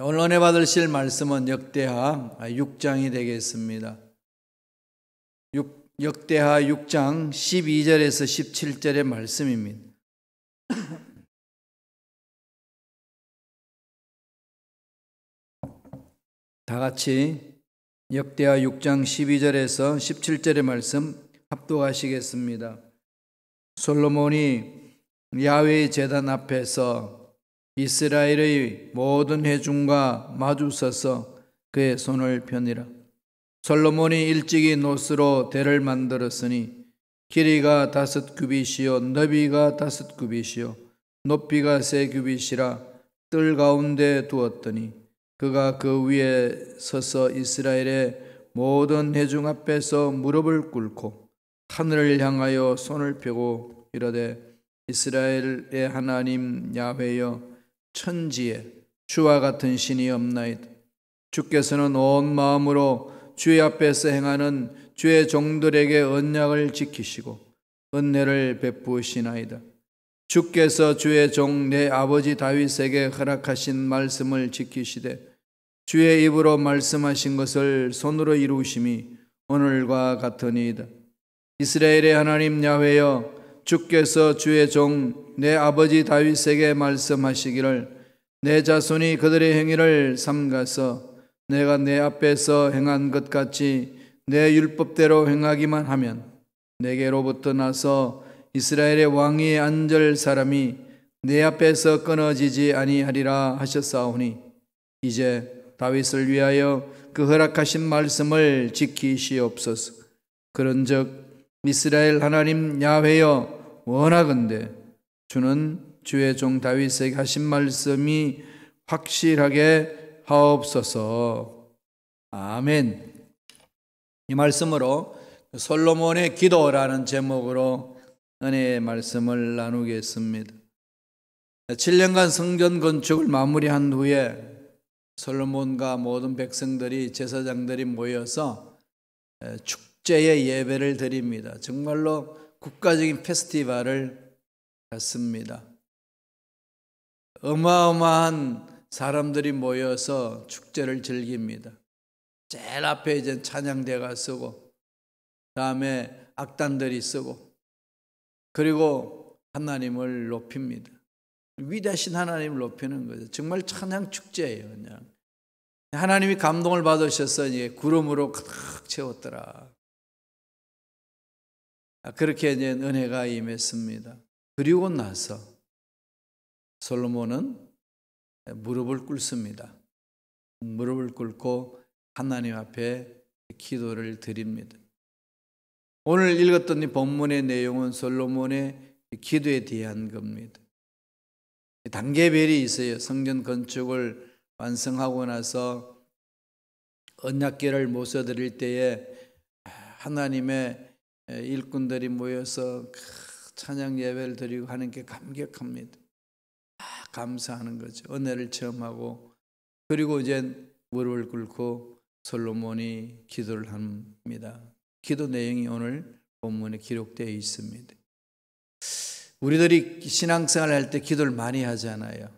오늘 은혜 받으실 말씀은 역대하 6장이 되겠습니다. 역대하 6장 12절에서 17절의 말씀입니다. 다 같이 역대하 6장 12절에서 17절의 말씀 합독하시겠습니다. 솔로몬이 야훼의 제단 앞에서 이스라엘의 모든 회중과 마주서서 그의 손을 펴니라. 솔로몬이 일찍이 노스로 대를 만들었으니 길이가 5규빗이요 너비가 5규빗이요 높이가 3규빗이라 뜰 가운데 두었더니 그가 그 위에 서서 이스라엘의 모든 회중 앞에서 무릎을 꿇고 하늘을 향하여 손을 펴고 이르되 이스라엘의 하나님 야훼여 천지에 주와 같은 신이 없나이다. 주께서는 온 마음으로 주의 앞에서 행하는 주의 종들에게 언약을 지키시고 은혜를 베푸시나이다. 주께서 주의 종 내 아버지 다윗에게 허락하신 말씀을 지키시되 주의 입으로 말씀하신 것을 손으로 이루심이 오늘과 같으니이다. 이스라엘의 하나님 야훼여 주께서 주의 종 내 아버지 다윗에게 말씀하시기를 내 자손이 그들의 행위를 삼가서 내가 내 앞에서 행한 것 같이 내 율법대로 행하기만 하면 내게로부터 나서 이스라엘의 왕위에 앉을 사람이 내 앞에서 끊어지지 아니하리라 하셨사오니 이제 다윗을 위하여 그 허락하신 말씀을 지키시옵소서. 그런즉 이스라엘 하나님 야훼여 원하건대 주는 주의 종 다윗에게 하신 말씀이 확실하게 하옵소서. 아멘. 이 말씀으로 솔로몬의 기도라는 제목으로 은혜의 말씀을 나누겠습니다. 7년간 성전 건축을 마무리한 후에 솔로몬과 모든 백성들이 제사장들이 모여서 축제의 예배를 드립니다. 정말로 국가적인 페스티벌을 갖습니다. 어마어마한 사람들이 모여서 축제를 즐깁니다. 제일 앞에 이제 찬양대가 서고 다음에 악단들이 서고 그리고 하나님을 높입니다. 위대하신 하나님을 높이는 거죠. 정말 찬양 축제예요. 그냥 하나님이 감동을 받으셔서 이제 구름으로 가득 채웠더라. 그렇게 이제 은혜가 임했습니다. 그리고 나서 솔로몬은 무릎을 꿇습니다. 무릎을 꿇고 하나님 앞에 기도를 드립니다. 오늘 읽었던 이 본문의 내용은 솔로몬의 기도에 대한 겁니다. 단계별이 있어요. 성전 건축을 완성하고 나서 언약궤를 모셔드릴 때에 하나님의 일꾼들이 모여서 찬양 예배를 드리고 하는 게 감격합니다. 감사하는 거죠. 은혜를 체험하고 그리고 이제 무릎을 꿇고 솔로몬이 기도를 합니다. 기도 내용이 오늘 본문에 기록되어 있습니다. 우리들이 신앙생활 할 때 기도를 많이 하잖아요.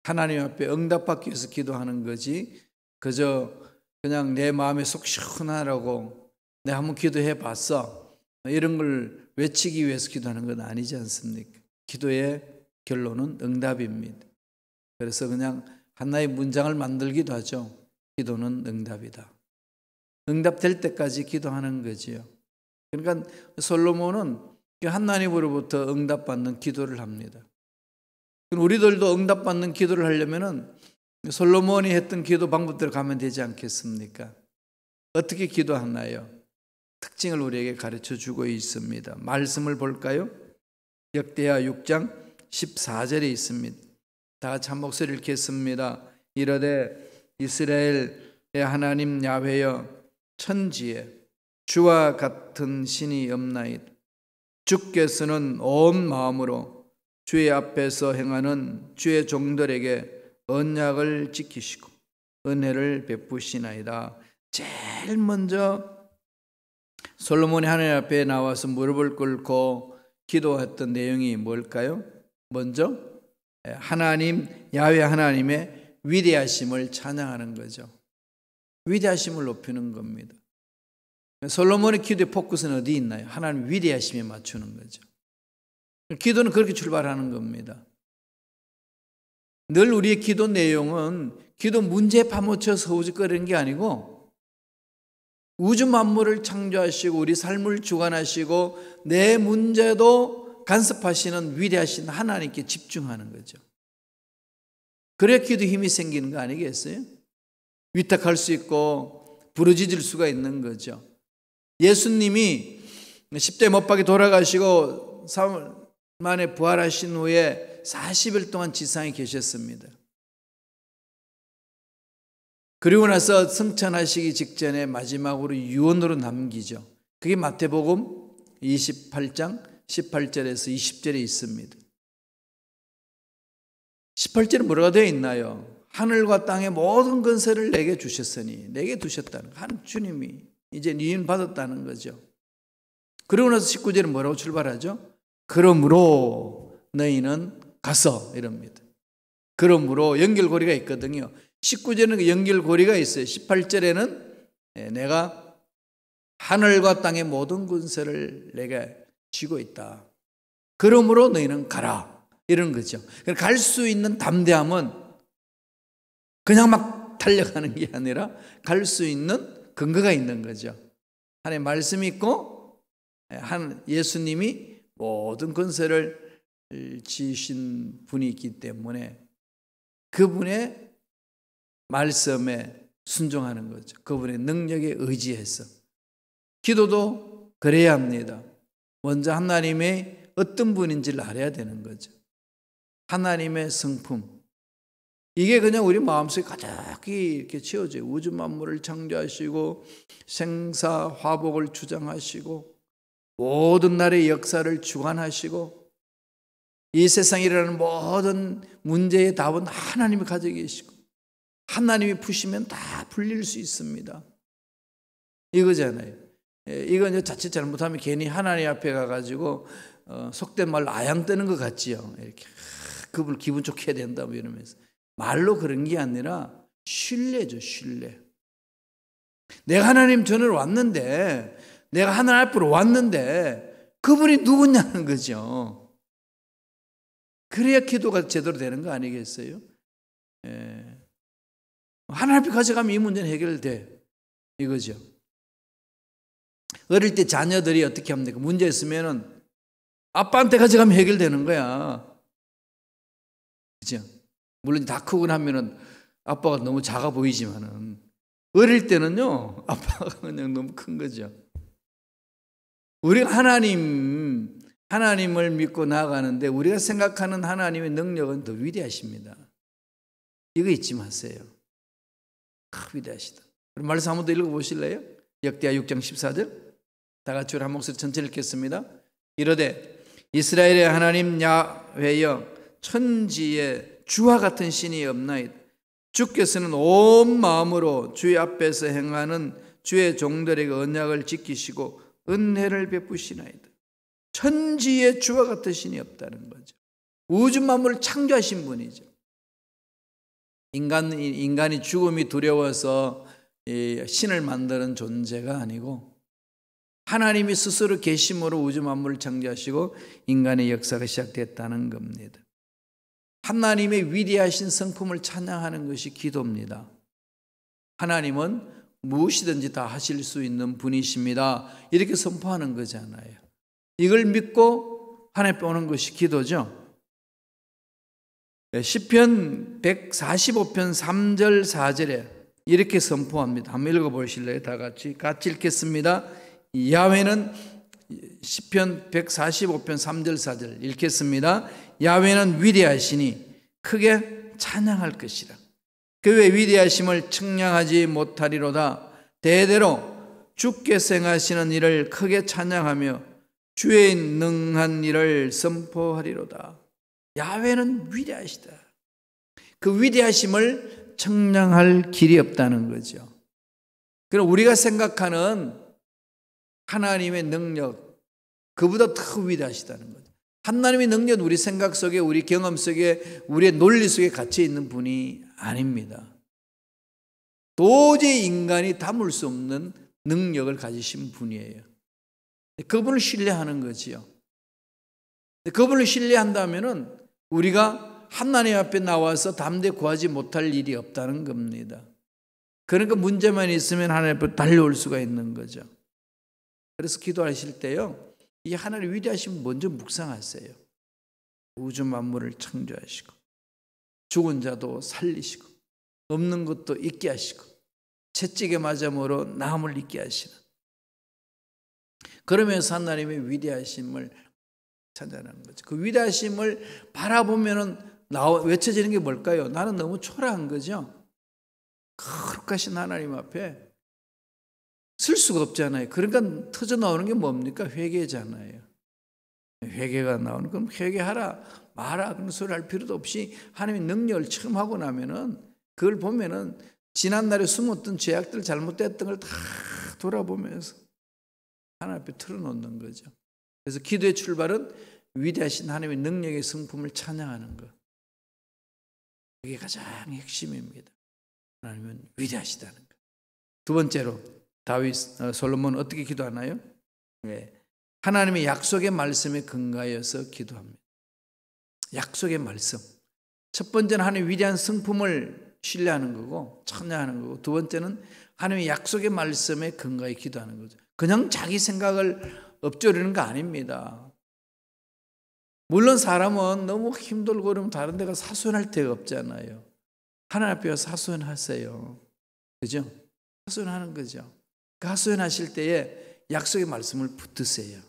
하나님 앞에 응답받기 위해서 기도하는 거지 그저 그냥 내 마음에 속 시원하라고 내가 한번 기도해 봤어 이런 걸 외치기 위해서 기도하는 건 아니지 않습니까? 기도의 결론은 응답입니다. 그래서 그냥 하나의 문장을 만들기도 하죠. 기도는 응답이다. 응답될 때까지 기도하는 거지요. 그러니까 솔로몬은 하나님으로부터 응답받는 기도를 합니다. 우리들도 응답받는 기도를 하려면은 솔로몬이 했던 기도 방법대로 가면 되지 않겠습니까? 어떻게 기도하나요? 특징을 우리에게 가르쳐 주고 있습니다. 말씀을 볼까요? 역대하 6장 14절에 있습니다. 다 같이 한 목소리 읽겠습니다. 이르되 이스라엘의 하나님 야훼여 천지에 주와 같은 신이 없나이다. 주께서는 온 마음으로 주의 앞에서 행하는 주의 종들에게 언약을 지키시고 은혜를 베푸시나이다. 제일 먼저 솔로몬이 하나님 앞에 나와서 무릎을 꿇고 기도했던 내용이 뭘까요? 먼저 하나님 야훼 하나님의 위대하심을 찬양하는 거죠. 위대하심을 높이는 겁니다. 솔로몬의 기도의 포커스는 어디 있나요? 하나님 위대하심에 맞추는 거죠. 기도는 그렇게 출발하는 겁니다. 늘 우리의 기도 내용은 기도 문제에 파묻혀서 우직거리는 게 아니고 우주 만물을 창조하시고 우리 삶을 주관하시고 내 문제도 간섭하시는 위대하신 하나님께 집중하는 거죠. 그래야 기도 힘이 생기는 거 아니겠어요? 위탁할 수 있고 부르짖을 수가 있는 거죠. 예수님이 십자가에 못 박혀 돌아가시고 3일 만에 부활하신 후에 40일 동안 지상에 계셨습니다. 그리고 나서 승천하시기 직전에 마지막으로 유언으로 남기죠. 그게 마태복음 28장 18절에서 20절에 있습니다. 18절에 뭐라고 되어 있나요? 하늘과 땅의 모든 권세를 내게 주셨으니, 내게 두셨다는 거. 한 주님이 이제 유인 받았다는 거죠. 그러고 나서 19절은 뭐라고 출발하죠? 그러므로 너희는 가서, 이럽니다. 그러므로 연결고리가 있거든요. 19절에는 연결고리가 있어요. 18절에는 내가 하늘과 땅의 모든 권세를 내게 쥐고 있다. 그러므로 너희는 가라, 이런 거죠. 갈 수 있는 담대함은 그냥 막 달려가는 게 아니라 갈 수 있는 근거가 있는 거죠. 하나님의 말씀이 있고 예수님이 모든 권세를 지으신 분이 있기 때문에 그분의 말씀에 순종하는 거죠. 그분의 능력에 의지해서. 기도도 그래야 합니다. 먼저 하나님의 어떤 분인지를 알아야 되는 거죠. 하나님의 성품. 이게 그냥 우리 마음속에 가득히 이렇게 채워져요. 우주 만물을 창조하시고 생사 화복을 주장하시고 모든 날의 역사를 주관하시고 이 세상에 일어나는 모든 문제의 답은 하나님이 가지고 계시고 하나님이 푸시면 다 풀릴 수 있습니다. 이거잖아요. 이거 이제 자칫 잘못하면 괜히 하나님 앞에 가가지고 속된 말로 아양 뜨는 것 같지요. 이렇게 그분을 기분 좋게 해야 된다 뭐 이러면서. 말로 그런 게 아니라 신뢰죠, 신뢰. 내가 하나님 전으로 왔는데, 내가 하나님 앞으로 왔는데 그분이 누구냐는 거죠. 그래야 기도가 제대로 되는 거 아니겠어요? 하나님 앞에 가져가면 이 문제는 해결돼. 이거죠. 어릴 때 자녀들이 어떻게 합니까? 문제 있으면은 아빠한테 가져가면 해결되는 거야. 그죠? 물론 다 크고 나면은 아빠가 너무 작아 보이지만은 어릴 때는요, 아빠가 그냥 너무 큰 거죠. 우리가 하나님을 믿고 나아가는데 우리가 생각하는 하나님의 능력은 더 위대하십니다. 이거 잊지 마세요. 위대하시다. 그럼 말씀 한번 더 읽어보실래요? 역대하 6장 14절. 다 같이 한 목소리 천천히 읽겠습니다. 이르되 이스라엘의 하나님 야훼여 천지에 주와 같은 신이 없나이다. 주께서는 온 마음으로 주의 앞에서 행하는 주의 종들에게 언약을 지키시고 은혜를 베푸시나이다. 천지에 주와 같은 신이 없다는 거죠. 우주 만물을 창조하신 분이죠. 인간이 죽음이 두려워서 신을 만드는 존재가 아니고 하나님이 스스로 계심으로 우주 만물을 창조하시고 인간의 역사가 시작됐다는 겁니다. 하나님의 위대하신 성품을 찬양하는 것이 기도입니다. 하나님은 무엇이든지 다 하실 수 있는 분이십니다. 이렇게 선포하는 거잖아요. 이걸 믿고 하나님께 오는 것이 기도죠. 시편 145편 3절 4절에 이렇게 선포합니다. 한번 읽어보실래요? 다 같이 읽겠습니다. 야훼는 시편 145편 3절 4절 읽겠습니다. 야훼는 위대하시니 크게 찬양할 것이라. 그의 위대하심을 측량하지 못하리로다. 대대로 주께서 행하시는 일을 크게 찬양하며 주의 능한 일을 선포하리로다. 야훼는 위대하시다. 그 위대하심을 측량할 길이 없다는 거죠. 그럼 우리가 생각하는 하나님의 능력, 그보다 더 위대하시다는 거죠. 하나님의 능력은 우리 생각 속에, 우리 경험 속에, 우리의 논리 속에 갇혀 있는 분이 아닙니다. 도저히 인간이 담을 수 없는 능력을 가지신 분이에요. 그분을 신뢰하는 거지요. 그분을 신뢰한다면은 우리가 하나님 앞에 나와서 담대 구하지 못할 일이 없다는 겁니다. 그러니까 문제만 있으면 하나님 앞에 달려올 수가 있는 거죠. 그래서 기도하실 때요, 이 하나님 위대하신 먼저 묵상하세요. 우주 만물을 창조하시고 죽은 자도 살리시고 없는 것도 있게 하시고 채찍에 맞음으로 남을 있게 하시는, 그러면서 하나님의 위대하심을 찬양하는 거죠. 그 위대하심을 바라보면은 외쳐지는 게 뭘까요? 나는 너무 초라한 거죠. 거룩하신 하나님 앞에 쓸 수가 없잖아요. 그러니까 터져 나오는 게 뭡니까? 회개잖아요. 회개가 나오는, 그럼 회개하라 마라 그런 소리 할 필요도 없이 하나님의 능력을 처음 하고 나면은 그걸 보면은 지난날에 숨었던 죄악들, 잘못됐던 걸 다 돌아보면서 하나님 앞에 털어놓는 거죠. 그래서 기도의 출발은 위대하신 하나님의 능력의 성품을 찬양하는 것. 그게 가장 핵심입니다. 하나님은 위대하시다는 것. 두 번째로 솔로몬은 어떻게 기도하나요? 네. 하나님의 약속의 말씀에 근거하여서 기도합니다. 약속의 말씀. 첫 번째는 하나님의 위대한 성품을 신뢰하는 거고 찬양하는 거고, 두 번째는 하나님의 약속의 말씀에 근거해 기도하는 거죠. 그냥 자기 생각을 엎조르는 거 아닙니다. 물론 사람은 너무 힘들고 그러면 다른 데가 사소연할 데가 없잖아요. 하나님 앞에 사소연하세요. 그죠? 사소연하는 거죠. 그 하소연하실 때에 약속의 말씀을 붙드세요.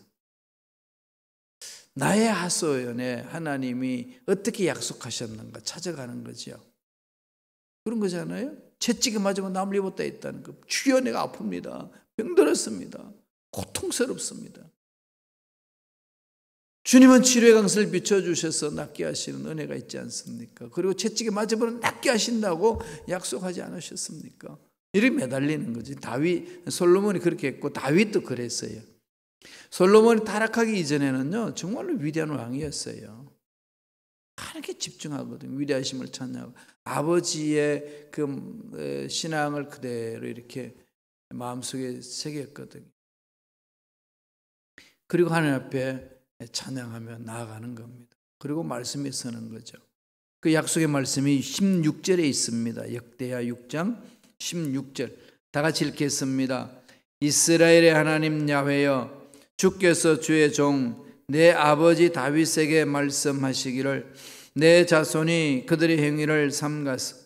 나의 하소연에 하나님이 어떻게 약속하셨는가 찾아가는 거죠. 그런 거잖아요. 채찍에 맞으면 남을 입었다 했다는 거. 주여 내가 아픕니다. 병들었습니다. 고통스럽습니다. 주님은 치료의 강수를 비춰주셔서 낫게 하시는 은혜가 있지 않습니까? 그리고 채찍에 맞으면 낫게 하신다고 약속하지 않으셨습니까? 이렇게 매달리는 거지. 솔로몬이 그렇게 했고 다윗도 그랬어요. 솔로몬이 타락하기 이전에는요, 정말로 위대한 왕이었어요. 하나님께 집중하거든요. 위대하심을 찬양하고 아버지의 그 신앙을 그대로 이렇게 마음속에 새겼거든요. 그리고 하나님 앞에 찬양하며 나아가는 겁니다. 그리고 말씀에 서는 거죠. 그 약속의 말씀이 16절에 있습니다. 역대하 6장 16절. 다 같이 읽겠습니다. 이스라엘의 하나님 야훼여, 주께서 주의 종 내 아버지 다윗에게 말씀하시기를 내 자손이 그들의 행위를 삼가서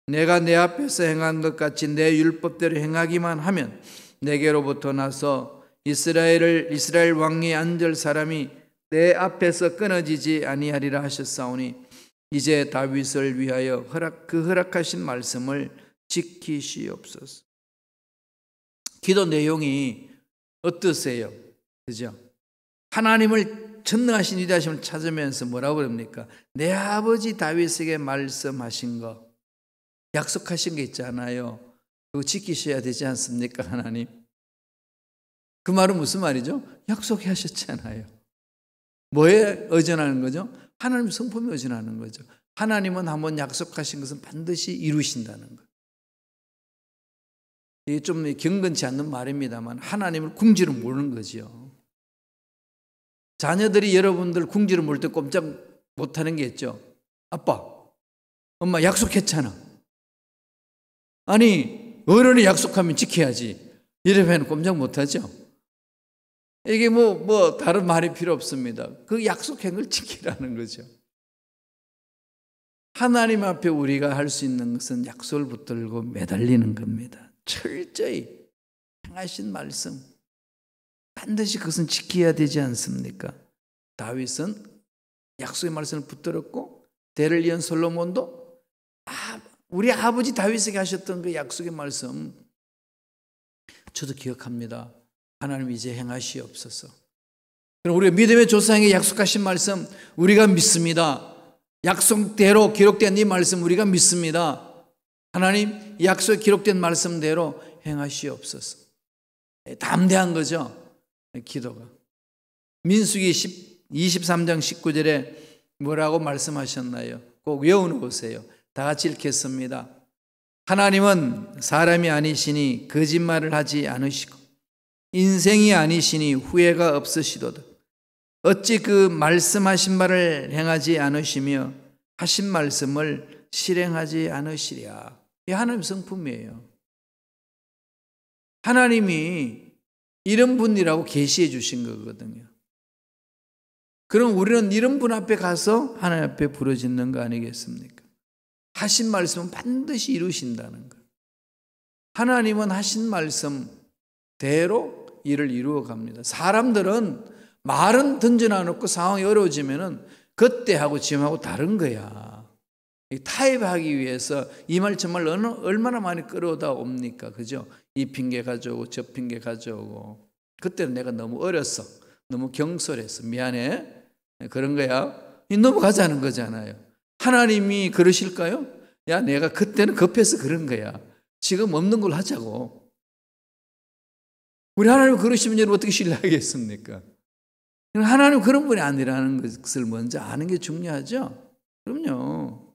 내가 내 앞에서 행한 것 같이 내 율법대로 행하기만 하면 내게로부터 나서 이스라엘 왕위에 앉을 사람이 내 앞에서 끊어지지 아니하리라 하셨사오니 이제 다윗을 위하여 허락하신 말씀을 지키시옵소서. 기도 내용이 어떠세요? 그죠? 하나님을 전능하신 위대하심을 찾으면서 뭐라고 그럽니까? 내 아버지 다윗에게 말씀하신 거, 약속하신 게 있잖아요. 그거 지키셔야 되지 않습니까, 하나님? 그 말은 무슨 말이죠? 약속하셨잖아요. 뭐에 의존하는 거죠? 하나님 성품에 의존하는 거죠. 하나님은 한번 약속하신 것은 반드시 이루신다는 것. 이게 좀 경건치 않는 말입니다만 하나님을 궁지로 모르는 거죠. 자녀들이 여러분들 궁지로 모를 때 꼼짝 못하는 게 있죠. 아빠, 엄마 약속했잖아. 아니 어른이 약속하면 지켜야지. 이러면 꼼짝 못하죠. 이게 뭐 다른 말이 필요 없습니다. 그 약속한 걸 지키라는 거죠. 하나님 앞에 우리가 할 수 있는 것은 약속을 붙들고 매달리는 겁니다. 철저히 행하신 말씀 반드시 그것은 지켜야 되지 않습니까? 다윗은 약속의 말씀을 붙들었고 대를 이은 솔로몬도 우리 아버지 다윗에게 하셨던 그 약속의 말씀 저도 기억합니다. 하나님 이제 행하시옵소서. 그럼 우리가 믿음의 조상에게 약속하신 말씀 우리가 믿습니다. 약속대로 기록된 이 말씀 우리가 믿습니다. 하나님 약속에 기록된 말씀대로 행하시옵소서. 담대한 거죠. 기도가. 민수기 23장 19절에 뭐라고 말씀하셨나요? 꼭 외워놓으세요. 다 같이 읽겠습니다. 하나님은 사람이 아니시니 거짓말을 하지 않으시고 인생이 아니시니 후회가 없으시도다. 어찌 그 말씀하신 바를 행하지 않으시며 하신 말씀을 실행하지 않으시랴. 이 하나님 성품이에요. 하나님이 이런 분이라고 계시해 주신 거거든요. 그럼 우리는 이런 분 앞에 가서 하나님 앞에 부르짖는 거 아니겠습니까? 하신 말씀은 반드시 이루신다는 거. 하나님은 하신 말씀대로 일을 이루어 갑니다. 사람들은 말은 던져놔놓고 상황이 어려워지면은 그때하고 지금하고 다른 거야. 타협하기 위해서 이 말 저 말 얼마나 많이 끌어다 옵니까? 그죠? 이 핑계 가져오고 저 핑계 가져오고. 그때는 내가 너무 어렸어. 너무 경솔했어. 미안해. 그런 거야. 넘어가자는 거잖아요. 하나님이 그러실까요? 야, 내가 그때는 급해서 그런 거야. 지금 없는 걸 하자고. 우리 하나님 그러시면 여러분 어떻게 신뢰하겠습니까? 하나님 그런 분이 아니라는 것을 먼저 아는 게 중요하죠. 그럼요.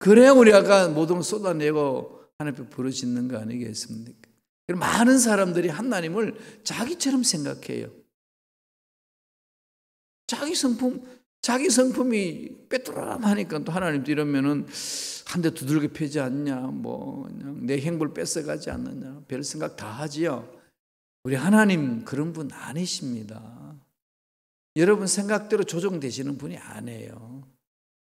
그래야 우리가 모든 걸 쏟아내고 하나님 앞에 부르짖는 거 아니겠습니까? 많은 사람들이 하나님을 자기처럼 생각해요. 자기 성품이 빼뚜람하니까 또 하나님도 이러면은 한 대 두들겨 패지 않냐, 뭐 그냥 내 행복을 뺏어가지 않느냐, 별 생각 다 하지요. 우리 하나님 그런 분 아니십니다. 여러분 생각대로 조정되시는 분이 아니에요.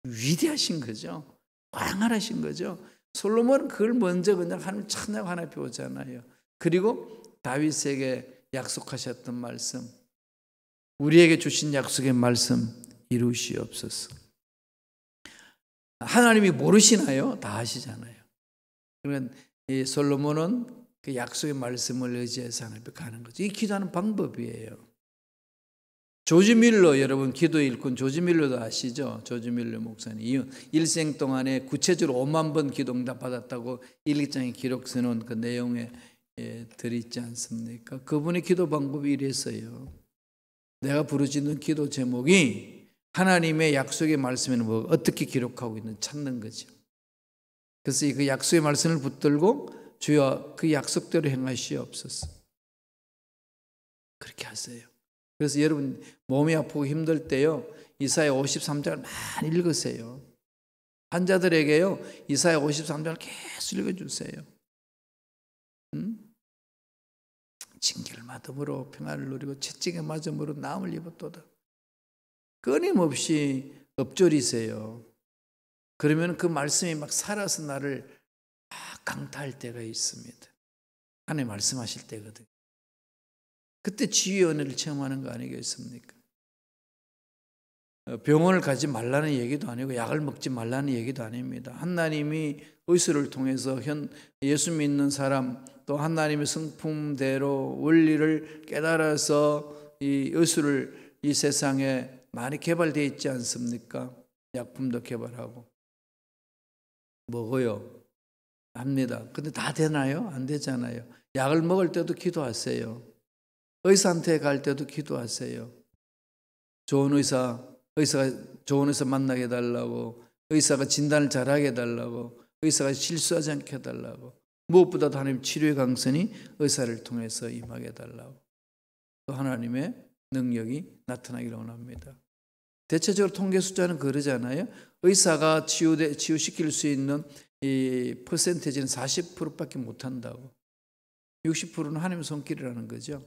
위대하신 거죠. 광활하신 거죠. 솔로몬은 그걸 먼저 그냥 하나님 찬양하고 하나님 앞에 오잖아요. 그리고 다윗에게 약속하셨던 말씀, 우리에게 주신 약속의 말씀 이루시옵소서. 하나님이 모르시나요? 다 아시잖아요. 그러면 이 솔로몬은 그 약속의 말씀을 의지해서 하나님 앞에 가는 거죠. 이 기도하는 방법이에요. 조지 밀러, 여러분 기도 일꾼 조지 밀러도 아시죠? 조지 밀러 목사님 일생 동안에 구체적으로 5만 번 기도 응답 받았다고 일기장에 기록 써놓은 그 내용에 들있지 않습니까? 그분의 기도 방법이 이랬어요. 내가 부르짖는 기도 제목이 하나님의 약속의 말씀에는 뭐 어떻게 기록하고 있는지 찾는 거죠. 그래서 그 약속의 말씀을 붙들고 주여 그 약속대로 행하시옵소서. 그렇게 하세요. 그래서 여러분 몸이 아프고 힘들 때요, 이사야 53장을 많이 읽으세요. 환자들에게요 이사야 53장을 계속 읽어주세요. 징계를 받음으로 평안을 누리고 채찍에 맞음으로 나음을 입었도다. 끊임없이 엎조리세요. 그러면 그 말씀이 막 살아서 나를 막 강타할 때가 있습니다. 하나님 말씀하실 때거든요. 그때 치유의 은혜를 체험하는 거 아니겠습니까? 병원을 가지 말라는 얘기도 아니고 약을 먹지 말라는 얘기도 아닙니다. 하나님이 의술을 통해서 예수 믿는 사람, 또 하나님의 성품대로 원리를 깨달아서 이 의술을 이 세상에 많이 개발되어 있지 않습니까? 약품도 개발하고 먹어요. 합니다. 근데 다 되나요? 안 되잖아요. 약을 먹을 때도 기도하세요. 의사한테 갈 때도 기도하세요. 좋은 의사가 좋은 의사 만나게 해달라고, 의사가 진단을 잘하게 해달라고, 의사가 실수하지 않게 해달라고, 무엇보다도 하나님 치료의 강선이 의사를 통해서 임하게 해달라고, 또 하나님의 능력이 나타나기를 원합니다. 대체적으로 통계 숫자는 그러잖아요. 의사가 치유시킬 수 있는 이 퍼센테이지는 40%밖에 못한다고. 60%는 하나님의 손길이라는 거죠.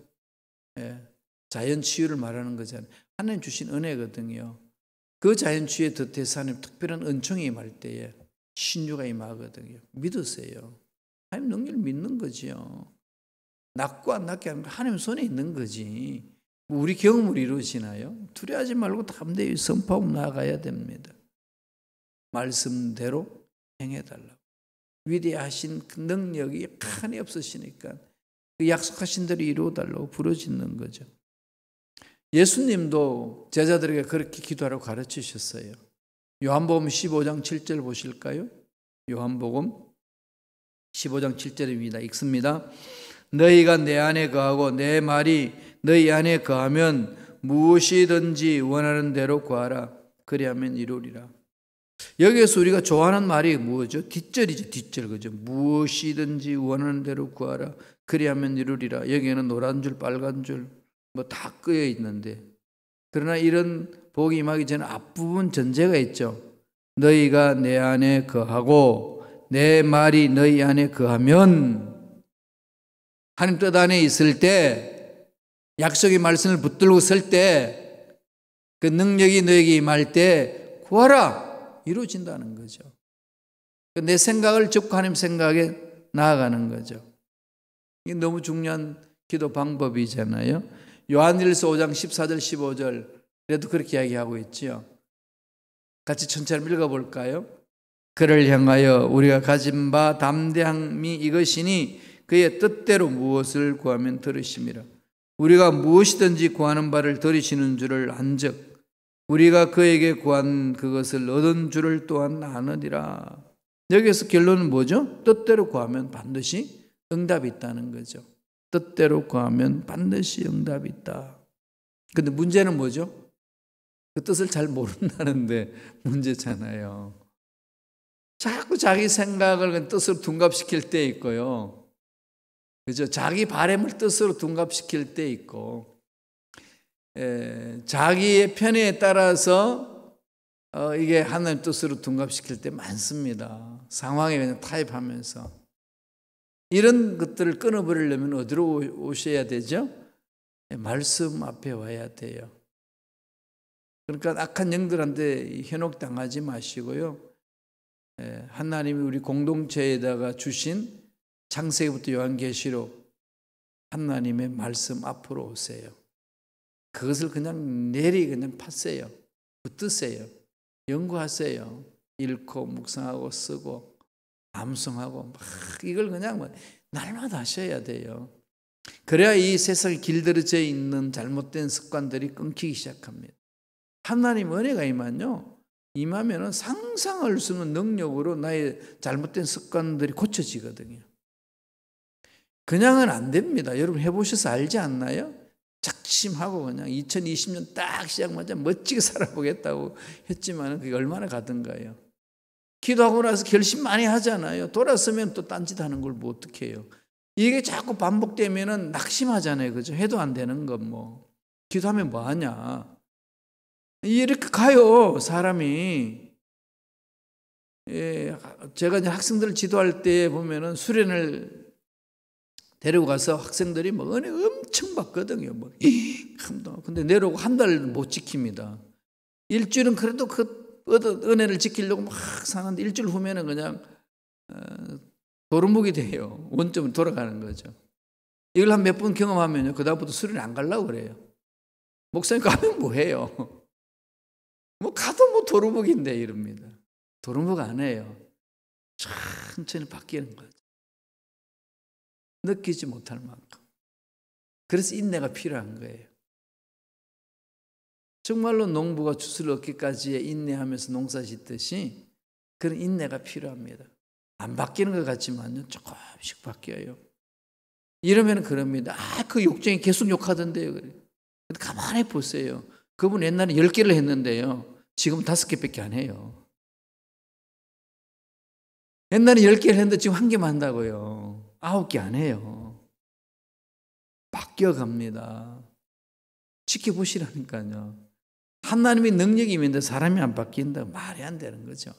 예, 자연 치유를 말하는 거잖아요. 하나님 주신 은혜거든요. 그 자연 치유에 덧대서 하나님 특별한 은총이 임할 때에 신유가 임하거든요. 믿으세요. 하나님 능력을 믿는 거지요. 낫고 안 낫게 하는 거 하나님 손에 있는 거지. 우리 경험을 이루시나요? 두려워하지 말고 담대히 선포하고 나아가야 됩니다. 말씀대로 행해달라고. 위대하신 그 능력이 한이 없으시니까 그 약속하신 대로 이루어달라고 부르짖는 거죠. 예수님도 제자들에게 그렇게 기도하라고 가르치셨어요. 요한복음 15장 7절 보실까요? 요한복음 15장 7절입니다. 읽습니다. 너희가 내 안에 거하고 내 말이 너희 안에 거하면 무엇이든지 원하는 대로 구하라. 그리하면 이루리라. 여기에서 우리가 좋아하는 말이 뭐죠? 뒷절이죠. 뒷절. 그죠? 무엇이든지 원하는 대로 구하라. 그리하면 이루리라. 여기에는 노란 줄, 빨간 줄, 뭐 다 끄여 있는데. 그러나 이런 복이 임하기 전에 앞부분 전제가 있죠. 너희가 내 안에 거하고 내 말이 너희 안에 거하면, 하나님 뜻 안에 있을 때, 약속의 말씀을 붙들고 설 때, 그 능력이 너에게 임할 때 구하라. 이루어진다는 거죠. 내 생각을 접고 하나님 생각에 나아가는 거죠. 이게 너무 중요한 기도 방법이잖아요. 요한일서 5장 14절 15절 그래도 그렇게 이야기하고 있지요. 같이 천천히 읽어볼까요? 그를 향하여 우리가 가진 바 담대함이 이것이니 그의 뜻대로 무엇을 구하면 들으심이라. 우리가 무엇이든지 구하는 바를 들으시는 줄을 안즉 우리가 그에게 구한 그것을 얻은 줄을 또한 아느니라. 여기에서 결론은 뭐죠? 뜻대로 구하면 반드시 응답이 있다는 거죠. 뜻대로 구하면 반드시 응답이 있다. 근데 문제는 뭐죠? 그 뜻을 잘 모른다는데 문제잖아요. 자꾸 자기 생각을 뜻으로 둔갑시킬 때 있고요. 그죠? 자기 바람을 뜻으로 둔갑시킬 때 있고, 자기의 편에 따라서 이게 하나님 뜻으로 둔갑시킬 때 많습니다. 상황에 그냥 타협하면서. 이런 것들을 끊어버리려면 어디로 오셔야 되죠? 말씀 앞에 와야 돼요. 그러니까 악한 영들한테 현혹당하지 마시고요. 하나님이 우리 공동체에다가 주신 창세기부터 요한계시록 하나님의 말씀 앞으로 오세요. 그것을 그냥 그냥 파세요. 붙드세요. 연구하세요. 읽고 묵상하고 쓰고 암송하고 막 이걸 그냥 날마다 하셔야 돼요. 그래야 이 세상에 길들여져 있는 잘못된 습관들이 끊기기 시작합니다. 하나님 은혜가 임하면은 상상할 수 없는 능력으로 나의 잘못된 습관들이 고쳐지거든요. 그냥은 안 됩니다. 여러분 해보셔서 알지 않나요? 작심하고 그냥 2020년 딱 시작하자마자 멋지게 살아보겠다고 했지만 그게 얼마나 가던가요. 기도하고 나서 결심 많이 하잖아요. 돌아서면 또 딴짓하는 걸 뭐 어떻게 해요. 이게 자꾸 반복되면은 낙심하잖아요. 그죠? 해도 안 되는 건 뭐. 기도하면 뭐 하냐. 이렇게 가요, 사람이. 제가 이제 학생들을 지도할 때 보면은 수련을 데리고 가서 학생들이 뭐 은혜 엄청 받거든요. 근데 내려오고 한 달 못 지킵니다. 일주일은 그래도 그 은혜를 지키려고 막 사는데 일주일 후면은 그냥 도루묵이 돼요. 원점으로 돌아가는 거죠. 이걸 한 몇 번 경험하면요, 그다음부터 수련을 안 가려고 그래요. 목사님 가면 뭐 해요? 뭐 가도 뭐 도루묵인데 이럽니다. 도루묵 안 해요. 천천히 바뀌는 거죠. 느끼지 못할 만큼. 그래서 인내가 필요한 거예요. 정말로 농부가 추수를 얻기까지 인내하면서 농사 짓듯이 그런 인내가 필요합니다. 안 바뀌는 것 같지만요, 조금씩 바뀌어요. 이러면 그럽니다. 그 욕쟁이 계속 욕하던데요. 그래. 근데 가만히 보세요. 그분 옛날에 10개를 했는데요, 지금 5개밖에 안 해요. 옛날에 10개를 했는데 지금 1개만 한다고요. 9개 안 해요. 바뀌어갑니다. 지켜보시라니까요. 하나님의 능력이 있는데 사람이 안 바뀐다. 말이 안 되는 거죠.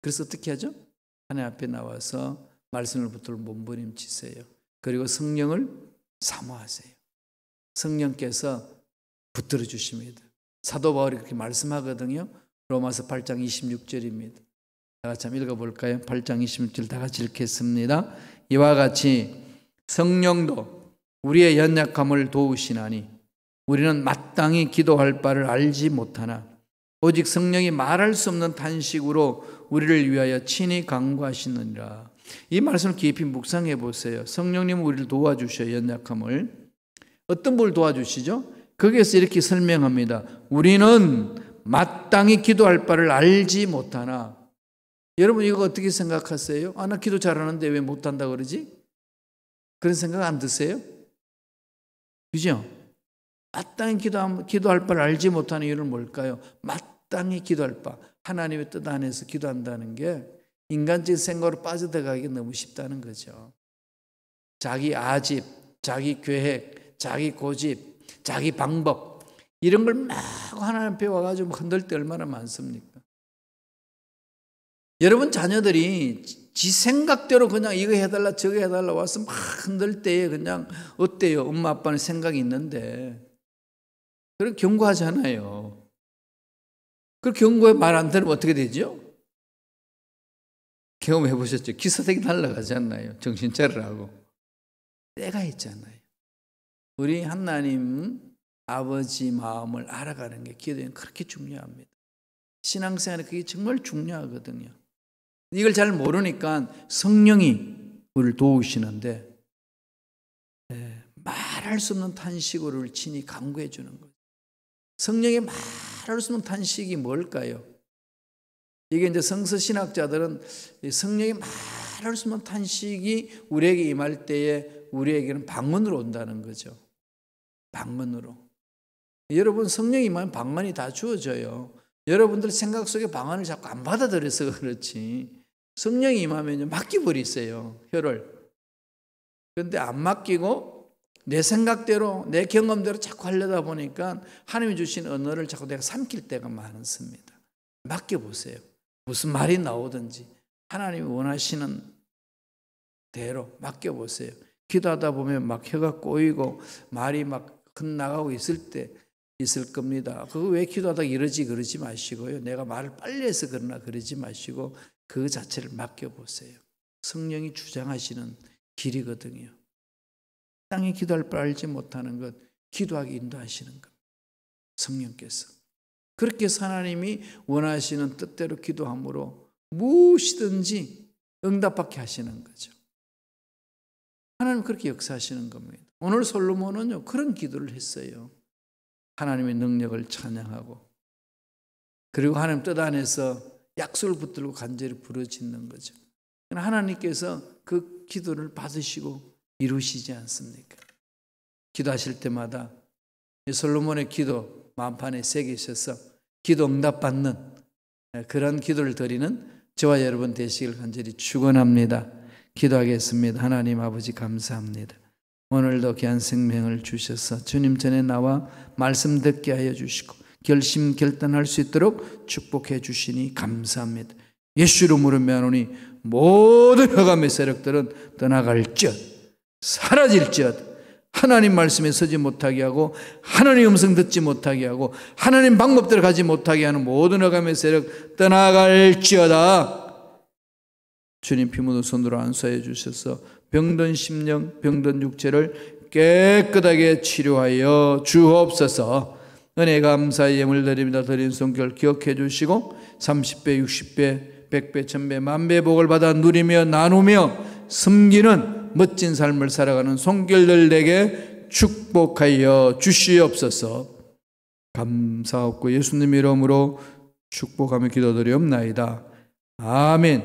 그래서 어떻게 하죠? 하나님 앞에 나와서 말씀을 붙들고 몸부림치세요. 그리고 성령을 사모하세요. 성령께서 붙들어 주십니다. 사도 바울이 그렇게 말씀하거든요. 로마서 8장 26절입니다. 다 같이 한번 읽어볼까요? 8장 26절 다 같이 읽겠습니다. 이와 같이 성령도 우리의 연약함을 도우시나니 우리는 마땅히 기도할 바를 알지 못하나 오직 성령이 말할 수 없는 탄식으로 우리를 위하여 친히 간구하시느니라. 이 말씀을 깊이 묵상해 보세요. 성령님은 우리를 도와주셔요. 연약함을. 어떤 걸 도와주시죠? 거기에서 이렇게 설명합니다. 우리는 마땅히 기도할 바를 알지 못하나. 여러분 이거 어떻게 생각하세요? 나 기도 잘하는데 왜 못한다 그러지? 그런 생각 안 드세요? 그죠? 마땅히 기도할 바를 알지 못하는 이유는 뭘까요? 마땅히 기도할 바. 하나님의 뜻 안에서 기도한다는 게 인간적인 생각으로 빠져들어가기 너무 쉽다는 거죠. 자기 아집, 자기 계획, 자기 고집, 자기 방법 이런 걸 막 하나님 앞에 와가지고 흔들 때 얼마나 많습니까? 여러분 자녀들이 지 생각대로 그냥 이거 해달라 저거 해달라 와서 막 흔들 때에 그냥 어때요? 엄마 아빠는 생각이 있는데 그렇게 경고하잖아요. 그 경고에 말 안 들으면 어떻게 되죠? 경험해 보셨죠? 기사색이 날아가잖아요. 정신 차리라고. 때가 있잖아요. 우리 하나님 아버지 마음을 알아가는 게 기도는 그렇게 중요합니다. 신앙생활에 그게 정말 중요하거든요. 이걸 잘 모르니까 성령이 우리를 도우시는데 말할 수 없는 탄식으로 우리를 친히 간구해 주는 거예요. 성령의 말할 수 없는 탄식이 뭘까요? 이게 이제 성서 신학자들은 성령의 말할 수 없는 탄식이 우리에게 임할 때에 우리에게는 방언으로 온다는 거죠. 방언으로. 여러분 성령이 임하면 방언이 다 주어져요. 여러분들 생각 속에 방언을 자꾸 안 받아들여서 그렇지. 성령이 임하면 맡겨버리세요. 혀를. 그런데 안 맡기고 내 생각대로 내 경험대로 자꾸 하려다 보니까 하나님이 주신 언어를 자꾸 내가 삼킬 때가 많습니다. 맡겨보세요. 무슨 말이 나오든지 하나님이 원하시는 대로 맡겨보세요. 기도하다 보면 막 혀가 꼬이고 말이 막 흩나가고 있을 때 있을 겁니다. 그거 왜 기도하다가 이러지 그러지 마시고요. 내가 말을 빨리 해서 그러나 그러지 마시고 그 자체를 맡겨보세요. 성령이 주장하시는 길이거든요. 땅에 기도할 줄 알지 못하는 것 기도하게 인도하시는 것. 성령께서. 그렇게 해서 하나님이 원하시는 뜻대로 기도함으로 무엇이든지 응답받게 하시는 거죠. 하나님 그렇게 역사하시는 겁니다. 오늘 솔로몬은요 그런 기도를 했어요. 하나님의 능력을 찬양하고 그리고 하나님 뜻 안에서 약속을 붙들고 간절히 부르짖는 거죠. 하나님께서 그 기도를 받으시고 이루시지 않습니까? 기도하실 때마다 솔로몬의 기도 만판에 새기셔서 기도 응답받는 그런 기도를 드리는 저와 여러분 되시길 간절히 축원합니다. 기도하겠습니다. 하나님 아버지 감사합니다. 오늘도 귀한 생명을 주셔서 주님 전에 나와 말씀 듣게 하여 주시고 결심 결단할 수 있도록 축복해 주시니 감사합니다. 예수 이름으로 명하노니 모든 흑암의 세력들은 떠나갈지어다 사라질지어다. 하나님 말씀에 서지 못하게 하고 하나님 음성 듣지 못하게 하고 하나님 방법대로 가지 못하게 하는 모든 흑암의 세력 떠나갈지어다. 주님 피 묻은 손으로 안수하여 주셔서 병든 심령 병든 육체를 깨끗하게 치료하여 주옵소서. 은혜 감사의 예물 드립니다. 드린 손길 기억해 주시고 30배 60배 100배 1000배 만배 복을 받아 누리며 나누며 섬기는 멋진 삶을 살아가는 손길들에게 축복하여 주시옵소서. 감사하고 예수님 이름으로 축복하며 기도드리옵나이다. 아멘.